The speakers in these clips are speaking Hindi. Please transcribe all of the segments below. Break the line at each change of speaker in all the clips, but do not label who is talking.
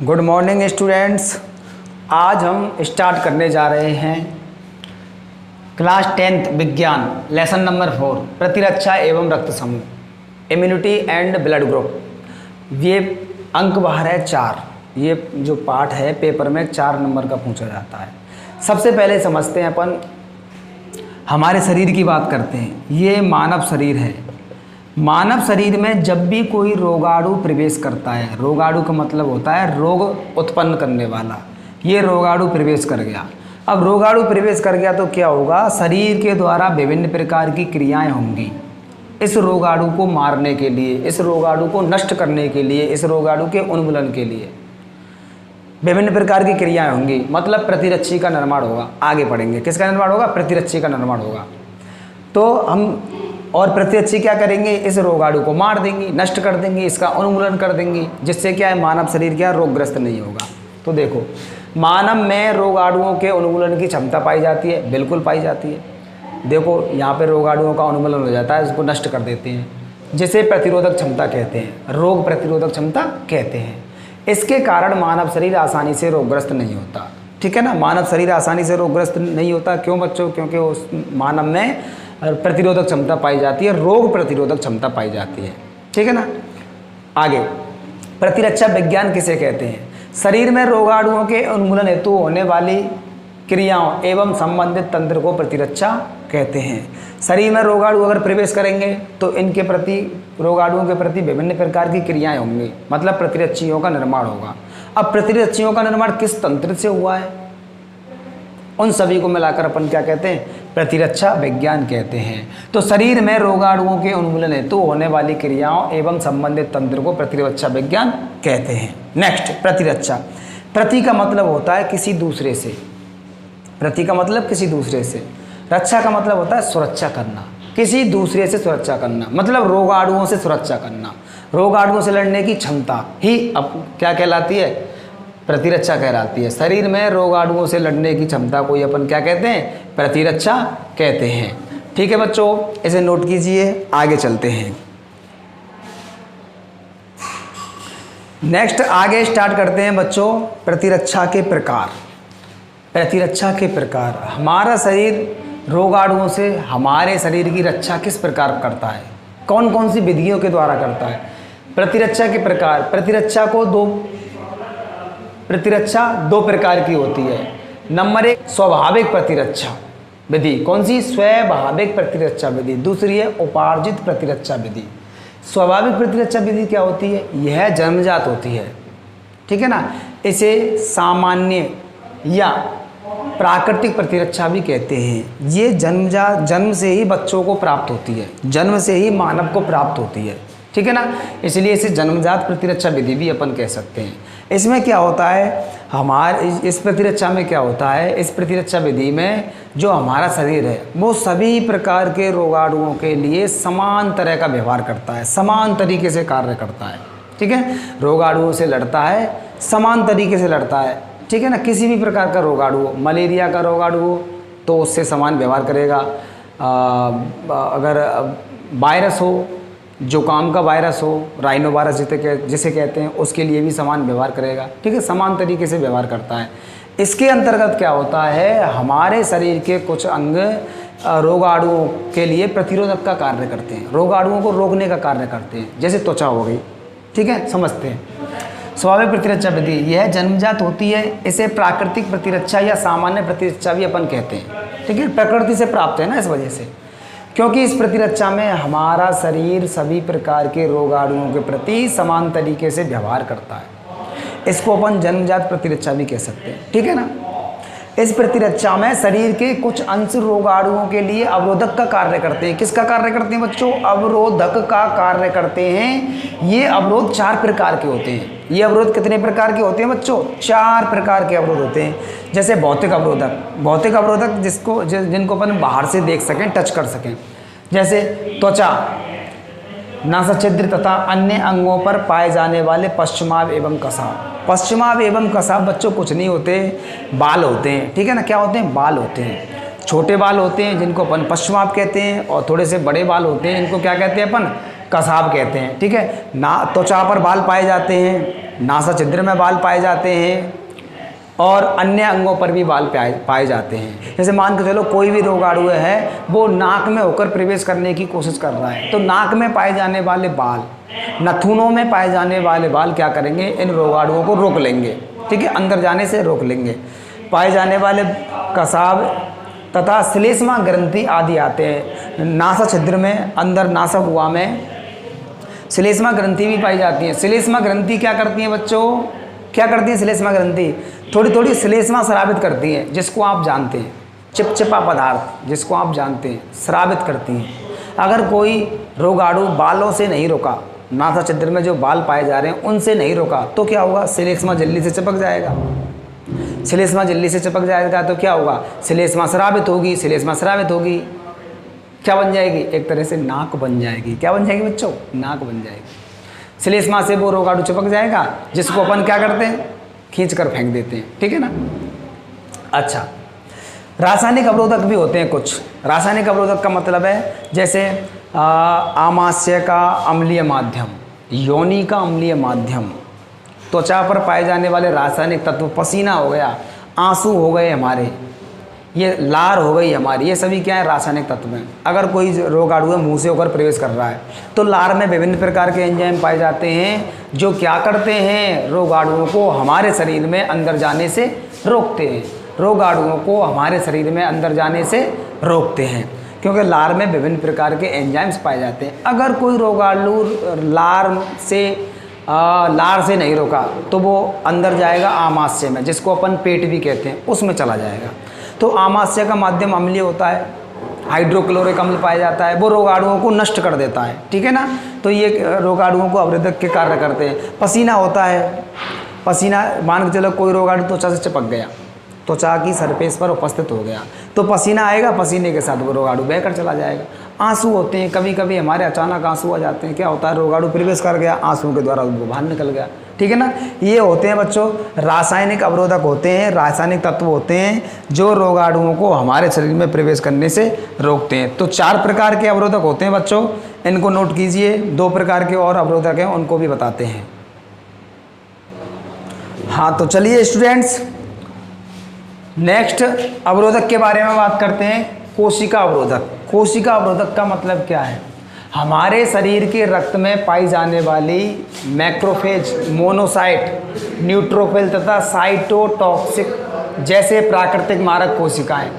Good morning students. आज हम स्टार्ट करने जा रहे हैं क्लास 10th विज्ञान लेसन नंबर 4 प्रतिरक्षा एवं रक्त समूह इम्यूनिटी एंड ब्लड ग्रुप। ये अंक बाहर है 4। ये जो पार्ट है पेपर में 4 नंबर का पूछा जाता है। सबसे पहले समझते हैं अपन हमारे शरीर की बात करते हैं। ये मानव शरीर है। मानव शरीर में जब भी कोई रोगाणु प्रवेश करता है, रोगाणु का मतलब होता है रोग उत्पन्न करने वाला। ये रोगाणु प्रवेश कर गया। अब रोगाणु प्रवेश कर गया तो क्या होगा, शरीर के द्वारा विभिन्न प्रकार की क्रियाएं होंगी इस रोगाणु को मारने के लिए, इस रोगाणु को नष्ट करने के लिए, इस रोगाणु के उन्मूलन के लिए विभिन्न प्रकार की क्रियाएं होंगी। मतलब प्रतिरक्षी का निर्माण होगा। आगे पढ़ेंगे किसका निर्माण होगा, प्रतिरक्षी का निर्माण होगा। तो हम और प्रतिरक्षी क्या करेंगे, इस रोगाणु को मार देंगी, नष्ट कर देंगी, इसका उन्मूलन कर देंगी, जिससे क्या है मानव शरीर क्या रोगग्रस्त नहीं होगा। तो देखो मानव में रोगाणुओं के उन्मूलन की क्षमता पाई जाती है, बिल्कुल पाई जाती है। देखो यहाँ पे रोगाणुओं का उन्मूलन हो जाता है, उसको नष्ट कर देते हैं, जिसे प्रतिरोधक क्षमता कहते हैं, रोग प्रतिरोधक क्षमता कहते हैं। इसके कारण मानव शरीर आसानी से रोगग्रस्त नहीं होता। ठीक है ना, मानव शरीर आसानी से रोगग्रस्त नहीं होता। क्यों बच्चों, क्योंकि उस मानव में प्रतिरोधक क्षमता पाई जाती है, रोग प्रतिरोधक क्षमता पाई जाती है। ठीक है ना। आगे प्रतिरक्षा विज्ञान किसे कहते हैं, शरीर में रोगाणुओं के उन्मूलन हेतु होने वाली क्रियाओं एवं संबंधित तंत्र को प्रतिरक्षा कहते हैं। शरीर में रोगाणु अगर प्रवेश करेंगे तो इनके प्रति, रोगाणुओं के प्रति विभिन्न प्रकार की क्रियाएं होंगी, मतलब प्रतिरक्षियों का निर्माण होगा। अब प्रतिरक्षियों का निर्माण किस तंत्र से हुआ है, उन सभी को मिलाकर अपन क्या कहते हैं, प्रतिरक्षा विज्ञान कहते हैं। तो शरीर में रोगाणुओं के उन्मूलन हेतु होने वाली क्रियाओं एवं संबंधित तंत्र को प्रतिरक्षा विज्ञान कहते हैं। नेक्स्ट, प्रतिरक्षा। प्रति का मतलब होता है किसी दूसरे से, प्रति का मतलब किसी दूसरे से, रक्षा का मतलब होता है सुरक्षा करना, किसी दूसरे से सुरक्षा करना, मतलब रोगाणुओं से सुरक्षा करना। रोगाणुओं से लड़ने की क्षमता ही अब क्या कहलाती है, प्रतिरक्षा कहलाती है। शरीर में रोगाणुओं से लड़ने की क्षमता को अपन क्या कहते हैं, प्रतिरक्षा कहते हैं। ठीक है बच्चों, इसे नोट कीजिए। आगे चलते हैं। नेक्स्ट आगे स्टार्ट करते हैं बच्चों प्रतिरक्षा के प्रकार। प्रतिरक्षा के प्रकार, हमारा शरीर रोगाणुओं से हमारे शरीर की रक्षा किस प्रकार करता है, कौन कौन सी विधियों के द्वारा करता है। प्रतिरक्षा के प्रकार, प्रतिरक्षा दो प्रकार की होती है। नंबर 1 स्वाभाविक प्रतिरक्षा विधि। कौन सी, स्वाभाविक प्रतिरक्षा विधि। दूसरी है उपार्जित प्रतिरक्षा विधि। स्वाभाविक प्रतिरक्षा विधि क्या होती है, यह जन्मजात होती है। ठीक है ना, इसे सामान्य या प्राकृतिक प्रतिरक्षा भी कहते हैं। ये जन्म से ही बच्चों को प्राप्त होती है, जन्म से ही मानव को प्राप्त होती है। ठीक है ना, इसलिए इसे जन्मजात प्रतिरक्षा विधि भी अपन कह सकते हैं। इसमें क्या होता है, हमारे इस प्रतिरक्षा में क्या होता है, इस प्रतिरक्षा विधि में जो हमारा शरीर है वो सभी प्रकार के रोगाणुओं के लिए समान तरह का व्यवहार करता है, समान तरीके से कार्य करता है। ठीक है, रोगाणुओं से लड़ता है, समान तरीके से लड़ता है। ठीक है ना, किसी भी प्रकार का रोगाणु हो, मलेरिया का रोगाणु हो तो उससे समान व्यवहार करेगा। अगर वायरस हो, जुकाम का वायरस हो, राइनो वायरस जिसे कहते हैं, उसके लिए भी समान व्यवहार करेगा। ठीक है, समान तरीके से व्यवहार करता है। इसके अंतर्गत क्या होता है, हमारे शरीर के कुछ अंग रोगाणुओं के लिए प्रतिरोधक का कार्य करते हैं, रोगाणुओं को रोकने का कार्य करते हैं, जैसे त्वचा हो गई। ठीक है, समझते हैं। स्वाभाविक प्रतिरक्षा विधि यह जन्मजात होती है। इसे प्राकृतिक प्रतिरक्षा या सामान्य प्रतिरक्षा भी अपन कहते हैं। ठीक है, प्रकृति से प्राप्त है ना, इस वजह से, क्योंकि इस प्रतिरक्षा में हमारा शरीर सभी प्रकार के रोगाणुओं के प्रति समान तरीके से व्यवहार करता है। इसको अपन जन्मजात प्रतिरक्षा भी कह सकते हैं। ठीक है ना। इस प्रतिरक्षा में शरीर के कुछ अंश रोगाणुओं के लिए अवरोधक का कार्य करते हैं। किसका कार्य करते हैं बच्चों, अवरोधक का कार्य करते हैं। ये अवरोध 4 प्रकार के होते हैं। ये अवरोध कितने प्रकार के होते हैं बच्चों, 4 प्रकार के अवरोध होते हैं। जैसे भौतिक अवरोधक, भौतिक अवरोधक जिनको अपन बाहर से देख सकें, टच कर सकें, जैसे त्वचा, नासाछिद्र तथा अन्य अंगों पर पाए जाने वाले पश्चिमाभ एवं कसाव। पश्चिमाभ एवं कसाव बच्चों कुछ नहीं होते, बाल होते हैं। ठीक है ना, क्या होते हैं, बाल होते हैं। छोटे बाल होते हैं जिनको अपन पश्चिमाभ कहते हैं, और थोड़े से बड़े बाल होते हैं इनको क्या कहते हैं अपन, कसाव कहते हैं। ठीक है ना, त्वचा पर बाल पाए जाते हैं, नासा छिद्र में बाल पाए जाते हैं और अन्य अंगों पर भी बाल पाए जाते हैं। जैसे मान के चलो कोई भी रोगाणु है वो नाक में होकर प्रवेश करने की कोशिश कर रहा है, तो नाक में पाए जाने वाले बाल, नाखूनों में पाए जाने वाले बाल क्या करेंगे, इन रोगाणुओं को रोक लेंगे, ठीक है, अंदर जाने से रोक लेंगे। पाए जाने वाले कसाब तथा श्लेष्मा ग्रंथि आदि आते हैं नासा छिद्र में, अंदर नासा गुहा में श्लेष्मा ग्रंथि भी पाई जाती है। श्लेष्मा ग्रंथि क्या करती है बच्चों, क्या करती है श्लेष्मा ग्रंथि, थोड़ी थोड़ी श्लेष्मा स्रावित करती है, जिसको आप जानते हैं, चिपचिपा पदार्थ जिसको आप जानते हैं, स्रावित करती हैं। अगर कोई रोगाणु बालों से नहीं रोका, नासा छिद्र में जो बाल पाए जा रहे हैं उनसे नहीं रोका, तो क्या होगा, श्लेष्मा झिल्ली से चिपक जाएगा। श्लेष्मा झिल्ली से चिपक जाएगा तो क्या होगा, श्लेष्मा स्रावित होगी, श्लेष्मा स्रावित होगी, क्या बन जाएगी, एक तरह से नाक बन जाएगी। क्या बन जाएगी बच्चों, नाक बन जाएगी। श्लेष्मा से वो रोगाणु चिपक जाएगा, जिसको अपन क्या करते हैं, खींच कर फेंक देते हैं, ठीक है ना। अच्छा, रासायनिक अवरोधक भी होते हैं कुछ। रासायनिक अवरोधक का मतलब है जैसे आमाशय का अम्लीय माध्यम, योनि का अम्लीय माध्यम, त्वचा पर पाए जाने वाले रासायनिक तत्व, पसीना हो गया, आंसू हो गए हमारे, ये लार हो गई हमारी, ये सभी क्या है, रासायनिक तत्व हैं। अगर कोई रोगाणु मुंह से होकर प्रवेश कर रहा है तो लार में विभिन्न प्रकार के एंजाइम पाए जाते हैं जो क्या करते हैं, रोगाणुओं को हमारे शरीर में अंदर जाने से रोकते हैं, रोगाणुओं को हमारे शरीर में अंदर जाने से रोकते हैं, क्योंकि लार में विभिन्न प्रकार के एंजाइम्स पाए जाते हैं। अगर कोई रोगाणु लार से नहीं रोका तो वो अंदर जाएगा आमाशय में, जिसको अपन पेट भी कहते हैं, उसमें चला जाएगा। तो आमाशय का माध्यम अम्लीय होता है, हाइड्रोक्लोरिक अम्ल पाया जाता है, वो रोगाणुओं को नष्ट कर देता है, ठीक है ना। तो ये रोगाणुओं को अवरोधक के कार्य करते हैं। पसीना होता है, पसीना मान के चलो कोई रोगाणु त्वचा से चिपक गया, त्वचा की सरफेस पर उपस्थित हो गया, तो पसीना आएगा, पसीने के साथ वो रोगाणु बहकर चला जाएगा। आंसू होते हैं, कभी कभी हमारे अचानक आंसू आ जाते हैं, क्या होता है, रोगाणु प्रवेश कर गया, आंसुओं के द्वारा वो बाहर निकल गया, ठीक है ना। ये होते हैं बच्चों रासायनिक अवरोधक होते हैं, रासायनिक तत्व होते हैं जो रोगाणुओं को हमारे शरीर में प्रवेश करने से रोकते हैं। तो 4 प्रकार के अवरोधक होते हैं बच्चों, इनको नोट कीजिए। 2 प्रकार के और अवरोधक हैं, उनको भी बताते हैं। हाँ, तो चलिए स्टूडेंट्स, नेक्स्ट अवरोधक के बारे में बात करते हैं, कोशिका अवरोधक। कोशिका अवरोधक का मतलब क्या है, हमारे शरीर के रक्त में पाई जाने वाली मैक्रोफेज, मोनोसाइट, न्यूट्रोफिल तथा साइटोटॉक्सिक जैसे प्राकृतिक मारक कोशिकाएं,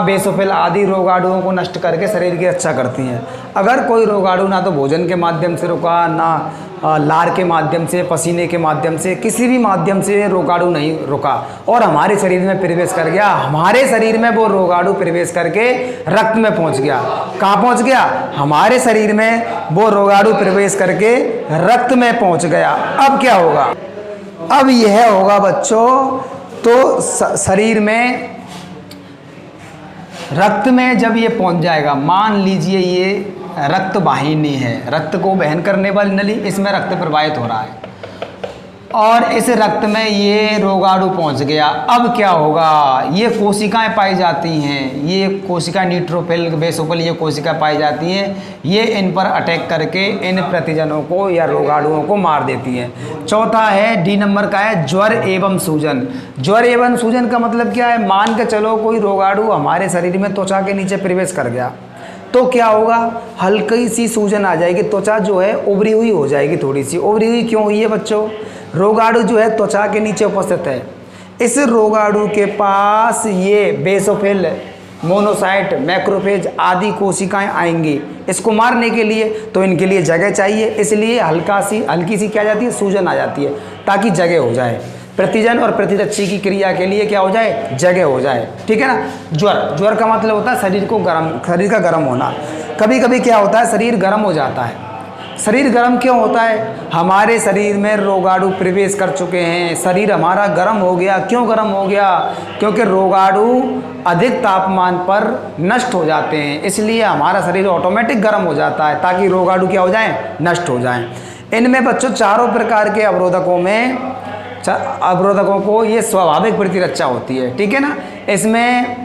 बेसोफिल आदि रोगाणुओं को नष्ट करके शरीर की रक्षा करती हैं। अगर कोई रोगाणु ना तो भोजन के माध्यम से रुका, ना लार के माध्यम से, पसीने के माध्यम से, किसी भी माध्यम से रोगाणु नहीं रुका और हमारे शरीर में प्रवेश कर गया, हमारे शरीर में वो रोगाणु प्रवेश करके रक्त में पहुंच गया। कहाँ पहुंच गया, हमारे शरीर में वो रोगाणु प्रवेश करके रक्त में पहुंच गया। अब क्या होगा, अब यह होगा बच्चों, तो शरीर में रक्त में जब ये पहुंच जाएगा, मान लीजिए ये रक्त वाहिनी है, रक्त को वहन करने वाली नली, इसमें रक्त प्रवाहित हो रहा है और इस रक्त में ये रोगाणु पहुंच गया। अब क्या होगा, ये कोशिकाएं पाई जाती हैं, ये कोशिका न्यूट्रोफिल, बेसोफिल, ये कोशिका पाई जाती हैं, ये इन पर अटैक करके इन प्रतिजनों को या रोगाणुओं को मार देती हैं। चौथा है, डी नंबर का है ज्वर एवं सूजन। ज्वर एवं सूजन का मतलब क्या है, मान के चलो कोई रोगाणु हमारे शरीर में त्वचा के नीचे प्रवेश कर गया तो क्या होगा, हल्की सी सूजन आ जाएगी, त्वचा जो है उभरी हुई हो जाएगी, थोड़ी सी उभरी हुई क्यों हुई है बच्चों, रोगाणु जो है त्वचा के नीचे उपस्थित है, इस रोगाणु के पास ये बेसोफिल, मोनोसाइट, मैक्रोफेज आदि कोशिकाएं आएंगी इसको मारने के लिए, तो इनके लिए जगह चाहिए, इसलिए हल्की सी क्या जाती है, सूजन आ जाती है ताकि जगह हो जाए, प्रतिजन और प्रतिरक्षी की क्रिया के लिए क्या हो जाए, जगह हो जाए, ठीक है ना। ज्वर का मतलब होता है शरीर का गर्म होना। कभी कभी क्या होता है, शरीर गर्म हो जाता है। शरीर गर्म क्यों होता है, हमारे शरीर में रोगाणु प्रवेश कर चुके हैं, शरीर हमारा गर्म हो गया। क्यों गर्म हो गया, क्योंकि रोगाणु अधिक तापमान पर नष्ट हो जाते हैं, इसलिए हमारा शरीर ऑटोमेटिक गर्म हो जाता है ताकि रोगाणु क्या हो जाए, नष्ट हो जाएं। इनमें बच्चों चारों प्रकार के अवरोधकों को ये स्वाभाविक प्रतिरक्षा होती है, ठीक है ना। इसमें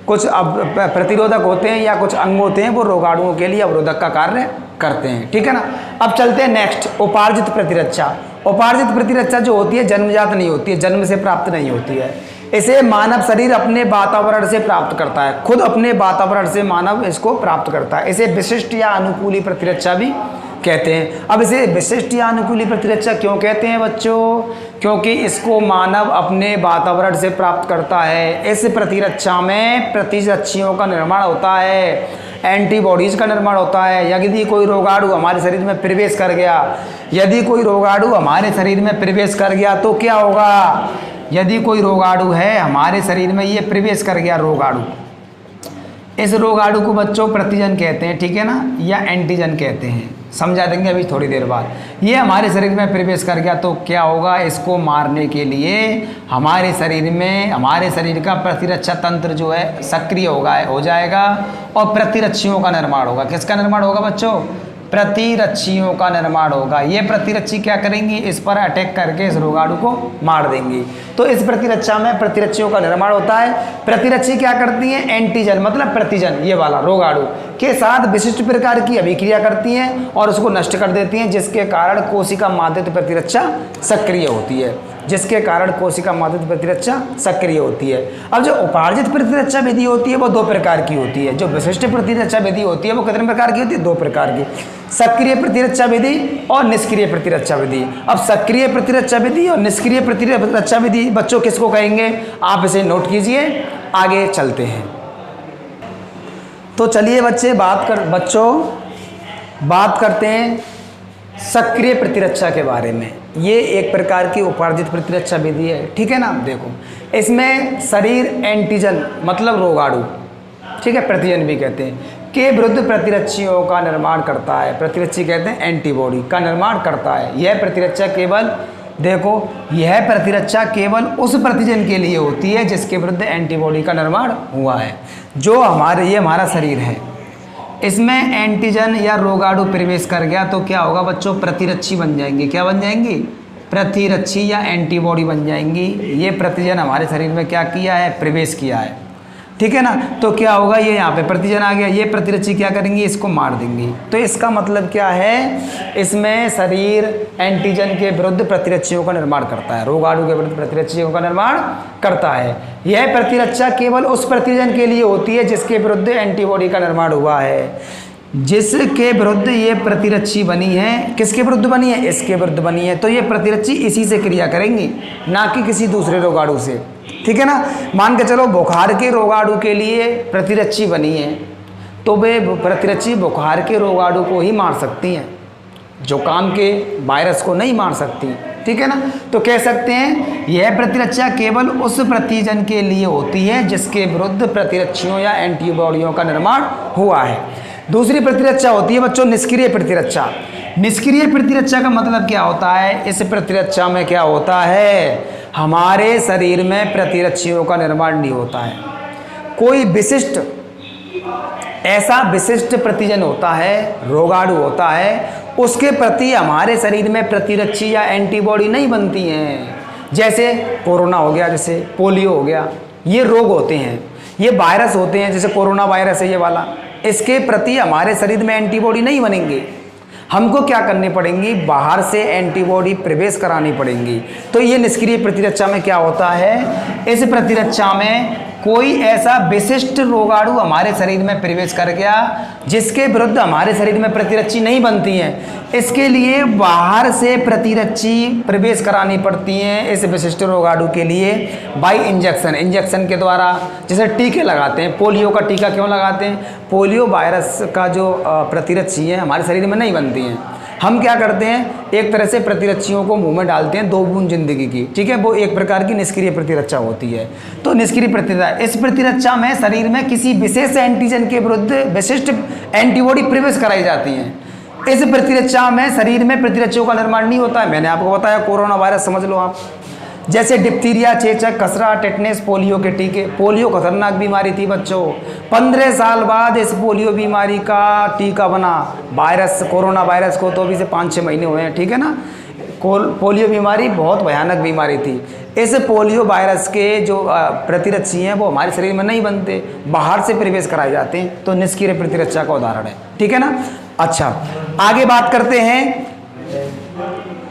कुछ प्रतिरोधक होते हैं या कुछ अंग होते हैं, वो रोगाणुओं के लिए अवरोधक का कार्य करते हैं, ठीक है ना। अब चलते हैं नेक्स्ट, उपार्जित प्रतिरक्षा। उपार्जित प्रतिरक्षा जो होती है जन्मजात नहीं होती है, जन्म से प्राप्त नहीं होती है। इसे मानव शरीर अपने वातावरण से प्राप्त करता है, खुद अपने वातावरण से मानव इसको प्राप्त करता है। इसे विशिष्ट या अनुकूली प्रतिरक्षा भी कहते हैं। अब इसे विशिष्ट या अनुकूली प्रतिरक्षा क्यों कहते हैं बच्चों? क्योंकि इसको मानव अपने वातावरण से प्राप्त करता है। इस प्रतिरक्षा में प्रतिरक्षियों का निर्माण होता है, एंटीबॉडीज का निर्माण होता है। यदि कोई रोगाणु हमारे शरीर में प्रवेश कर गया, यदि कोई रोगाणु हमारे शरीर में प्रवेश कर गया तो क्या होगा? यदि कोई रोगाणु है हमारे शरीर में, ये प्रवेश कर गया रोगाणु, इस रोगाणु को बच्चों प्रतिजन कहते हैं, ठीक है ना, या एंटीजन कहते हैं। समझा देंगे अभी थोड़ी देर बाद। ये हमारे शरीर में प्रवेश कर गया तो क्या होगा? इसको मारने के लिए हमारे शरीर में, हमारे शरीर का प्रतिरक्षा तंत्र जो है सक्रिय हो जाएगा और प्रतिरक्षियों का निर्माण होगा। किसका निर्माण होगा बच्चों? प्रतिरक्षियों का निर्माण होगा। ये प्रतिरक्षी क्या करेंगी? इस पर अटैक करके इस रोगाणु को मार देंगी। तो इस प्रतिरक्षा में प्रतिरक्षियों का निर्माण होता है। प्रतिरक्षी क्या करती हैं? एंटीजन मतलब प्रतिजन, ये वाला रोगाणु के साथ विशिष्ट प्रकार की अभिक्रिया करती हैं और उसको नष्ट कर देती हैं, जिसके कारण कोशिका माध्यित प्रतिरक्षा सक्रिय होती है, जिसके कारण कोशिका माध्यित प्रतिरक्षा सक्रिय होती है। अब जो उपार्जित प्रतिरक्षा विधि होती है वो दो प्रकार की होती है। जो विशिष्ट प्रतिरक्षा विधि होती है वो कितने प्रकार की होती है? दो प्रकार की, सक्रिय प्रतिरक्षा विधि और निष्क्रिय प्रतिरक्षा विधि। अब सक्रिय प्रतिरक्षा विधि और निष्क्रिय प्रतिरक्षा विधि बच्चों किसको कहेंगे? आप इसे नोट कीजिए, आगे चलते हैं। तो चलिए बात करते हैं सक्रिय प्रतिरक्षा के बारे में। ये एक प्रकार की उपार्जित प्रतिरक्षा विधि है, ठीक है ना। देखो, इसमें शरीर एंटीजन मतलब रोगाणु, ठीक है, प्रतिजन भी कहते हैं, के विरुद्ध प्रतिरक्षियों का निर्माण करता है। प्रतिरक्षी कहते हैं एंटीबॉडी का निर्माण करता है। यह प्रतिरक्षा केवल, देखो, यह प्रतिरक्षा केवल उस प्रतिजन के लिए होती है जिसके विरुद्ध एंटीबॉडी का निर्माण हुआ है। जो ये हमारा शरीर है, इसमें एंटीजन या रोगाणु प्रवेश कर गया तो क्या होगा बच्चों? प्रतिरक्षी बन जाएंगे। क्या बन जाएंगी? प्रतिरक्षी या एंटीबॉडी बन जाएंगी। ये प्रतिजन हमारे शरीर में क्या किया है? प्रवेश किया है, ठीक है ना। तो क्या होगा? ये यहाँ पे प्रतिजन आ गया, ये प्रतिरक्षी क्या करेंगी? इसको मार देंगी। तो इसका मतलब क्या है? इसमें शरीर एंटीजन के विरुद्ध प्रतिरक्षियों का निर्माण करता है, रोगाणु के विरुद्ध प्रतिरक्षियों का निर्माण करता है। यह प्रतिरक्षा केवल उस प्रतिजन के लिए होती है जिसके विरुद्ध एंटीबॉडी का निर्माण हुआ है, जिसके विरुद्ध ये प्रतिरक्षी बनी है। किसके विरुद्ध बनी है? इसके विरुद्ध बनी है। तो ये प्रतिरक्षी इसी से क्रिया करेंगी, ना कि किसी दूसरे रोगाणु से, ठीक है ना। मान के चलो बुखार के रोगाणु के लिए प्रतिरक्षी बनी है तो वे प्रतिरक्षी बुखार के रोगाणु को ही मार सकती हैं, जुकाम के वायरस को नहीं मार सकती, ठीक है ना। तो कह सकते हैं यह प्रतिरक्षा केवल उस प्रतिजन के लिए होती है जिसके विरुद्ध प्रतिरक्षियों या एंटीबॉडियों का निर्माण हुआ है। दूसरी प्रतिरक्षा होती है बच्चों निष्क्रिय प्रतिरक्षा। निष्क्रिय प्रतिरक्षा का मतलब क्या होता है? इस प्रतिरक्षा में क्या होता है? हमारे शरीर में प्रतिरक्षियों का निर्माण नहीं होता है। कोई विशिष्ट, ऐसा विशिष्ट प्रतिजन होता है, रोगाणु होता है, उसके प्रति हमारे शरीर में प्रतिरक्षी या एंटीबॉडी नहीं बनती हैं। जैसे कोरोना हो गया, जैसे पोलियो हो गया, ये रोग होते हैं, ये वायरस होते हैं, जैसे कोरोना वायरस है ये वाला, इसके प्रति हमारे शरीर में एंटीबॉडी नहीं बनेंगे। हमको क्या करनी पड़ेंगी? बाहर से एंटीबॉडी प्रवेश करानी पड़ेंगी। तो ये निष्क्रिय प्रतिरक्षा में क्या होता है? इस प्रतिरक्षा में कोई ऐसा विशिष्ट रोगाणु हमारे शरीर में प्रवेश कर गया जिसके विरुद्ध हमारे शरीर में प्रतिरक्षी नहीं बनती हैं। इसके लिए बाहर से प्रतिरक्षी प्रवेश करानी पड़ती हैं इस विशिष्ट रोगाणु के लिए बाई इंजेक्शन, इंजेक्शन के द्वारा। जैसे टीके लगाते हैं, पोलियो का टीका क्यों लगाते हैं? पोलियो वायरस का जो प्रतिरक्षी है हमारे शरीर में नहीं बनती हैं। हम क्या करते हैं? एक तरह से प्रतिरक्षियों को मुंह में डालते हैं 2 बूंद जिंदगी की, ठीक है। वो एक प्रकार की निष्क्रिय प्रतिरक्षा होती है। तो निष्क्रिय प्रतिरक्षा, इस प्रतिरक्षा में शरीर में किसी विशेष एंटीजन के विरुद्ध विशिष्ट एंटीबॉडी प्रवेश कराई जाती हैं। इस प्रतिरक्षा में शरीर में प्रतिरक्षियों का निर्माण नहीं होता है। मैंने आपको बताया कोरोना वायरस समझ लो आप, जैसे डिप्थीरिया, चेचक, खसरा, टेटनेस, पोलियो के टीके। पोलियो खतरनाक बीमारी थी बच्चों। 15 साल बाद इस पोलियो बीमारी का टीका बना, वायरस, कोरोना वायरस को तो अभी से 5-6 महीने हुए हैं, ठीक है ना। पोलियो बीमारी बहुत भयानक बीमारी थी। इस पोलियो वायरस के जो प्रतिरक्षी हैं वो हमारे शरीर में नहीं बनते, बाहर से प्रवेश कराए जाते हैं। तो निष्क्रिय प्रतिरक्षा का उदाहरण है, ठीक है ना। अच्छा, आगे बात करते हैं